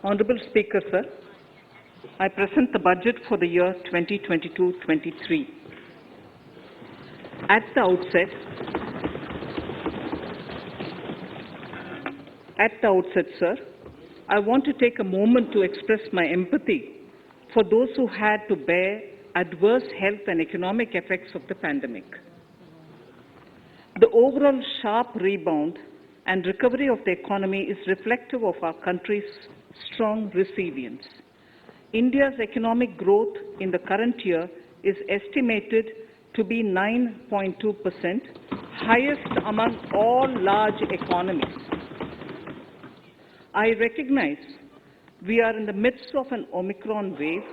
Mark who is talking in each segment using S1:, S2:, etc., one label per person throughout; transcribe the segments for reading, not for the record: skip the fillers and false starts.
S1: Honorable Speaker, sir, I present the budget for the year 2022-23. At the outset, sir, I want to take a moment to express my empathy for those who had to bear adverse health and economic effects of the pandemic. The overall sharp rebound and recovery of the economy is reflective of our country's strong resilience. India's economic growth in the current year is estimated to be 9.2%, highest among all large economies. I recognize we are in the midst of an Omicron wave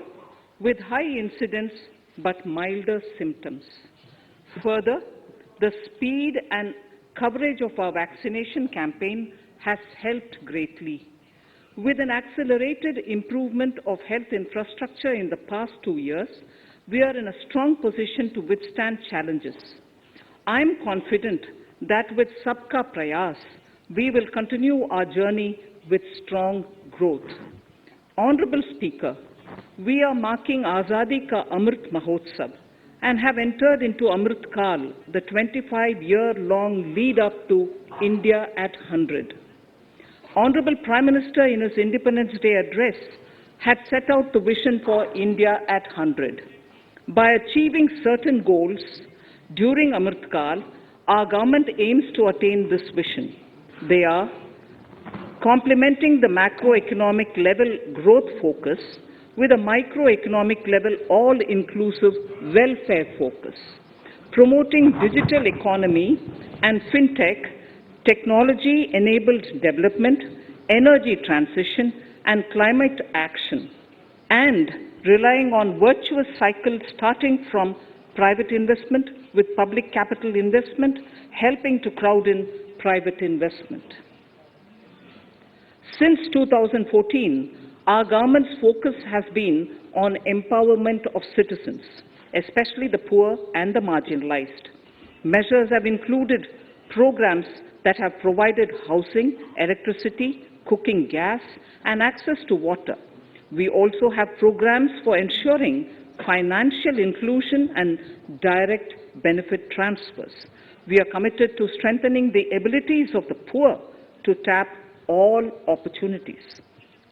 S1: with high incidence but milder symptoms. Further, the speed and coverage of our vaccination campaign has helped greatly. With an accelerated improvement of health infrastructure in the past 2 years, we are in a strong position to withstand challenges. I am confident that with Sabka Prayas, we will continue our journey with strong growth. Honorable Speaker, we are marking Azadi Ka Amrit Mahotsav and have entered into Amrit Kal, the 25-year-long lead-up to India at 100. Honorable Prime Minister, in his Independence Day address, had set out the vision for India at 100. By achieving certain goals during Amrit Kal, our government aims to attain this vision. They are complementing the macroeconomic level growth focus with a microeconomic level all-inclusive welfare focus, promoting digital economy and fintech, technology-enabled development, energy transition, and climate action, and relying on virtuous cycles starting from private investment with public capital investment, helping to crowd in private investment. Since 2014, our government's focus has been on empowerment of citizens, especially the poor and the marginalized. Measures have included programs that have provided housing, electricity, cooking gas, and access to water. We also have programs for ensuring financial inclusion and direct benefit transfers. We are committed to strengthening the abilities of the poor to tap all opportunities.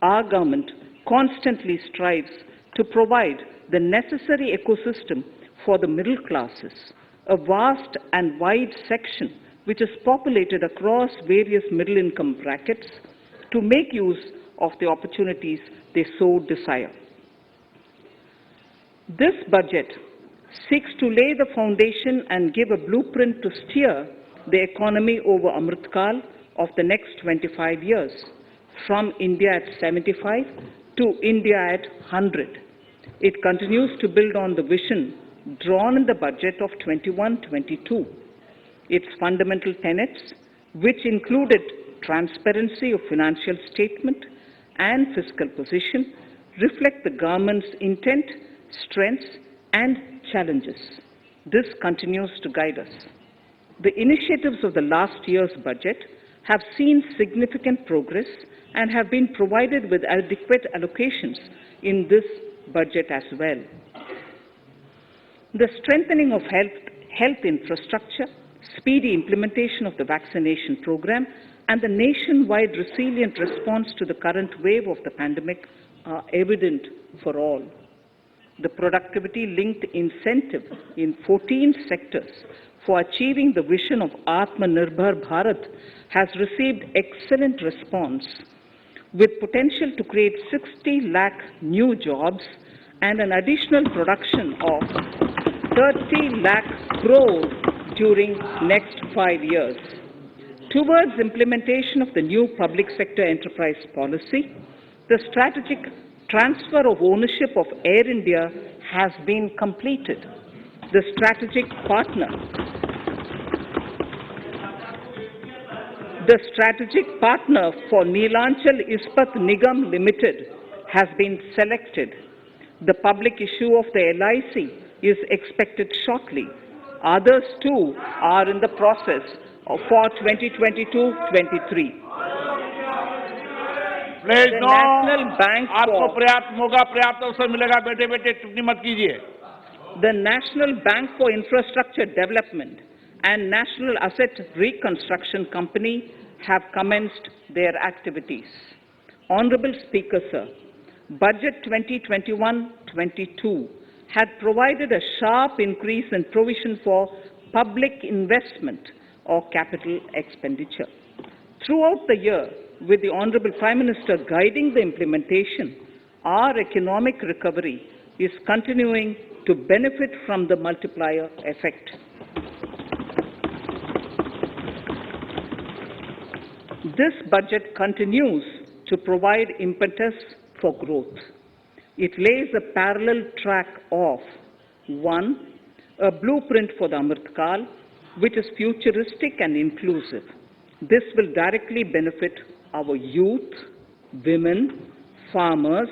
S1: Our government constantly strives to provide the necessary ecosystem for the middle classes, a vast and wide section which is populated across various middle-income brackets, to make use of the opportunities they so desire. This budget seeks to lay the foundation and give a blueprint to steer the economy over Amrit Kal of the next 25 years, from India at 75 to India at 100. It continues to build on the vision drawn in the budget of 21-22. Its fundamental tenets, which included transparency of financial statement and fiscal position, reflect the government's intent, strengths, and challenges. This continues to guide us. The initiatives of the last year's budget have seen significant progress and have been provided with adequate allocations in this budget as well. The strengthening of health infrastructure, speedy implementation of the vaccination program, and the nationwide resilient response to the current wave of the pandemic are evident for all. The productivity-linked incentive in 14 sectors for achieving the vision of Atmanirbhar Bharat has received excellent response, with potential to create 60 lakh new jobs and an additional production of 30 lakh crores during next 5 years. Towards implementation of the new public sector enterprise policy, the strategic transfer of ownership of Air India has been completed. The strategic partner for Neelanchal Ispat Nigam Limited has been selected. The public issue of the LIC is expected shortly. Others too are in the process for 2022-23.
S2: Please
S1: The
S2: no,
S1: National Bank
S2: आपको
S1: for
S2: पर्याप्त मौका, पर्याप्त अवसर मिलेगा। बेटे बेटे टिप्पणी मत कीजिए।
S1: the National Bank for Infrastructure Development and National Asset Reconstruction Company have commenced their activities. Honorable Speaker, sir, Budget 2021-22 had provided a sharp increase in provision for public investment or capital expenditure. Throughout the year, with the Honorable Prime Minister guiding the implementation, our economic recovery is continuing to benefit from the multiplier effect. This budget continues to provide impetus for growth. It lays a parallel track of 1. A blueprint for the Amrit Kal, which is futuristic and inclusive. This will directly benefit our youth, women, farmers,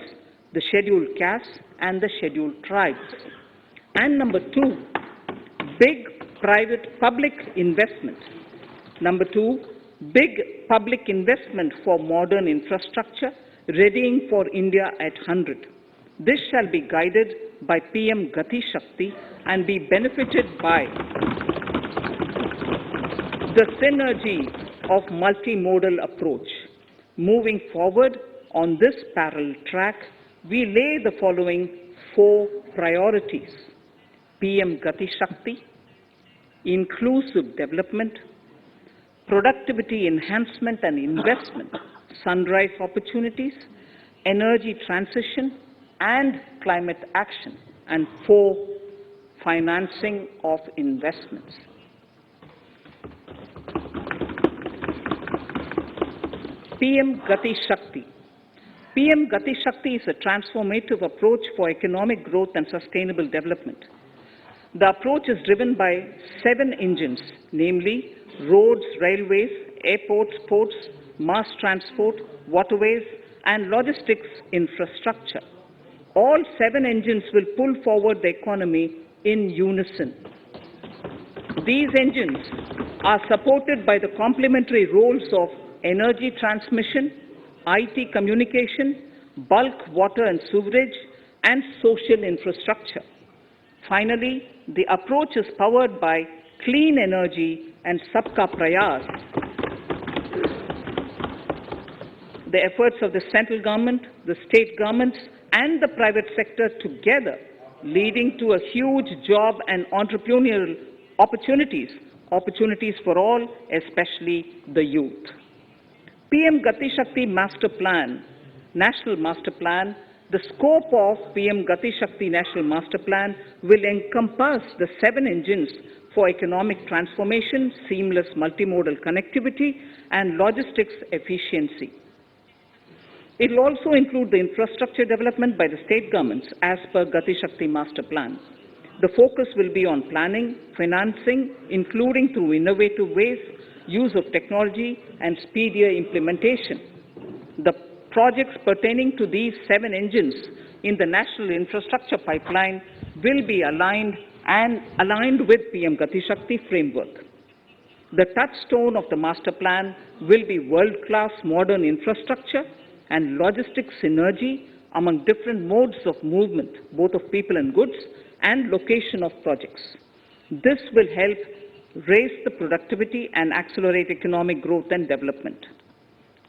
S1: the scheduled castes, and the scheduled tribes. And number 2, big public investment. Number 2, big public investment for modern infrastructure, readying for India at 100. This shall be guided by PM Gati Shakti and be benefited by the synergy of multimodal approach. Moving forward on this parallel track, we lay the following 4 priorities: PM Gati Shakti, inclusive development, productivity enhancement and investment, sunrise opportunities, energy transition, and climate action, and 4, financing of investments. PM Gati Shakti. PM Gati Shakti is a transformative approach for economic growth and sustainable development. The approach is driven by 7 engines, namely roads, railways, airports, ports, mass transport, waterways, and logistics infrastructure. All 7 engines will pull forward the economy in unison. These engines are supported by the complementary roles of energy transmission, IT communication, bulk water and sewerage, and social infrastructure. Finally, the approach is powered by clean energy and Sabka Prayas. The efforts of the central government, the state governments, and the private sector together, leading to a huge job and entrepreneurial opportunities for all, especially the youth. PM Gati Shakti Master Plan, National Master Plan. The scope of PM Gati Shakti National Master Plan will encompass the 7 engines for economic transformation, seamless multimodal connectivity, and logistics efficiency. It will also include the infrastructure development by the state governments as per Gati Shakti Master Plan. The focus will be on planning, financing, including through innovative ways, use of technology, and speedier implementation. The projects pertaining to these 7 engines in the national infrastructure pipeline will be aligned with PM Gati Shakti framework. The touchstone of the master plan will be world-class modern infrastructure and logistic synergy among different modes of movement, both of people and goods, and location of projects. This will help raise the productivity and accelerate economic growth and development.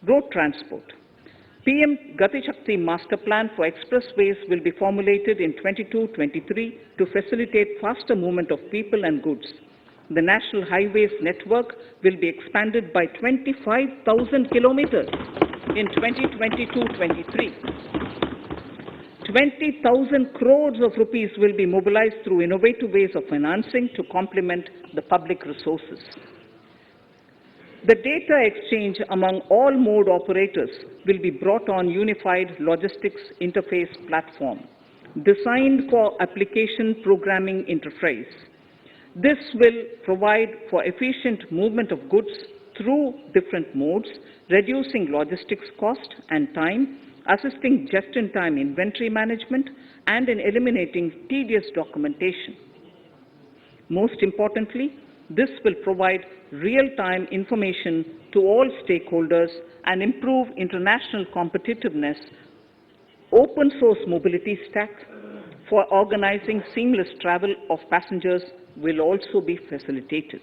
S1: Road transport. PM Gati Shakti Master Plan for expressways will be formulated in 22-23 to facilitate faster movement of people and goods. The National Highways network will be expanded by 25,000 kilometers in 2022-23. 20,000 crores of rupees will be mobilized through innovative ways of financing to complement the public resources. The data exchange among all mode operators will be brought on unified logistics interface platform, designed for application programming interface. This will provide for efficient movement of goods through different modes, reducing logistics cost and time, assisting just-in-time inventory management, and in eliminating tedious documentation. Most importantly, this will provide real-time information to all stakeholders and improve international competitiveness. Open source mobility stack for organizing seamless travel of passengers will also be facilitated.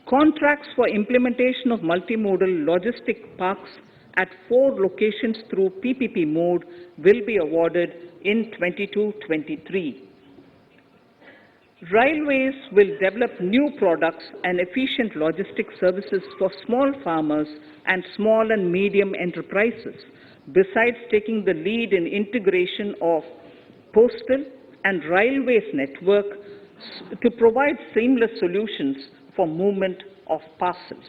S1: Contracts for implementation of multimodal logistic parks at 4 locations through PPP mode will be awarded in 22-23. Railways will develop new products and efficient logistic services for small farmers and small and medium enterprises, besides taking the lead in integration of postal and railways network to provide seamless solutions for movement of parcels.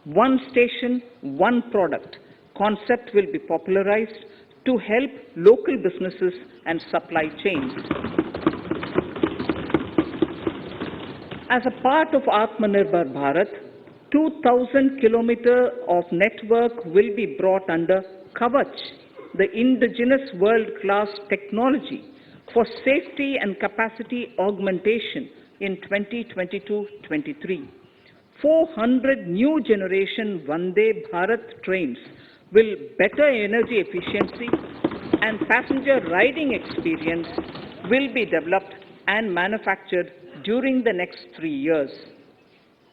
S1: One station, one product concept will be popularized to help local businesses and supply chains. As a part of Atmanirbhar Bharat, 2,000 kilometers of network will be brought under Kavach, the indigenous world-class technology for safety and capacity augmentation in 2022-23. 400 new generation Vande Bharat trains will better energy efficiency and passenger riding experience will be developed and manufactured during the next 3 years.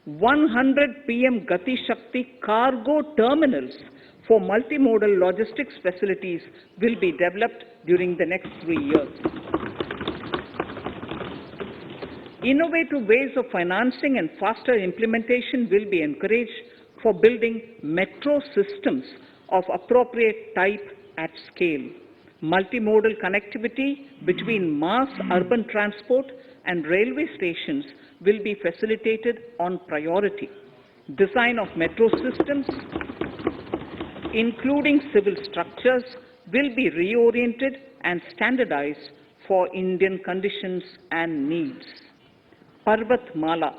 S1: 100 PM Gati Shakti cargo terminals for multimodal logistics facilities will be developed during the next 3 years. Innovative ways of financing and faster implementation will be encouraged for building metro systems of appropriate type at scale. Multimodal connectivity between mass urban transport and railway stations will be facilitated on priority. Design of metro systems, including civil structures, will be reoriented and standardized for Indian conditions and needs. Parvat Mala,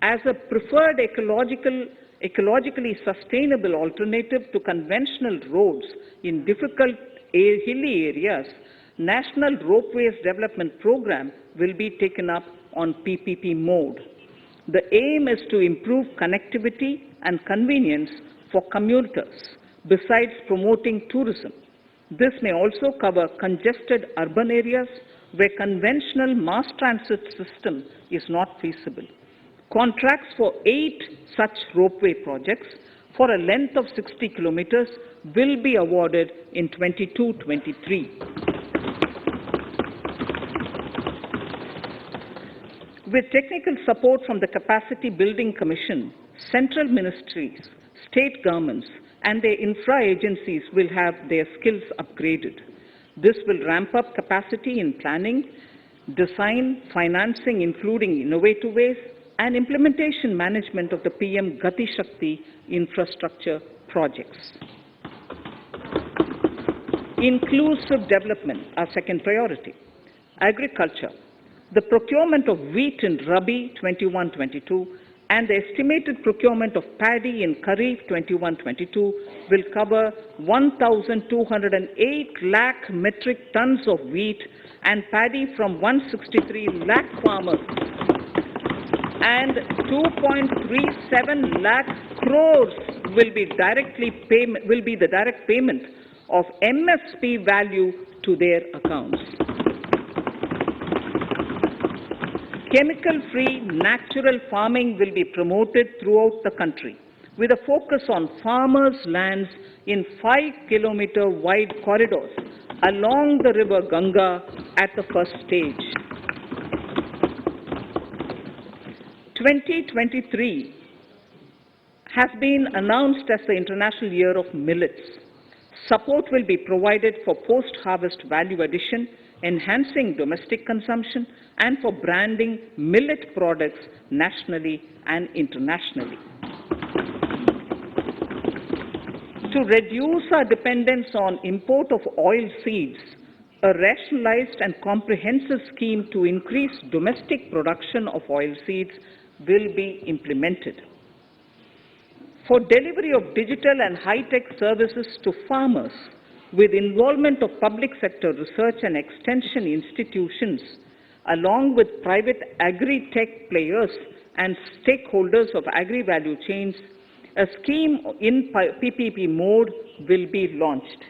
S1: as a preferred ecologically sustainable alternative to conventional roads in difficult hilly areas, National Ropeways Development Program will be taken up on PPP mode. The aim is to improve connectivity and convenience for commuters, besides promoting tourism. This may also cover congested urban areas where conventional mass transit system is not feasible. Contracts for 8 such ropeway projects for a length of 60 kilometers will be awarded in 22-23. With technical support from the Capacity Building Commission, central ministries, state governments, and their infra agencies will have their skills upgraded. This will ramp up capacity in planning, design, financing, including innovative ways, and implementation management of the PM Gati Shakti infrastructure projects. Inclusive development, our second priority. Agriculture. The procurement of wheat in Rabi 21-22 and the estimated procurement of paddy in Kharif 21-22 will cover 1,208 lakh metric tons of wheat and paddy from 163 lakh farmers, and 2.37 lakh crores will be the direct payment of MSP value to their accounts. Chemical-free natural farming will be promoted throughout the country with a focus on farmers' lands in 5-kilometer wide corridors along the river Ganga at the first stage. 2023 has been announced as the International Year of Millets. Support will be provided for post-harvest value addition, enhancing domestic consumption, and for branding millet products nationally and internationally. To reduce our dependence on import of oil seeds, a rationalized and comprehensive scheme to increase domestic production of oil seeds will be implemented. For delivery of digital and high-tech services to farmers, with involvement of public sector research and extension institutions, along with private agri-tech players and stakeholders of agri-value chains, a scheme in PPP mode will be launched.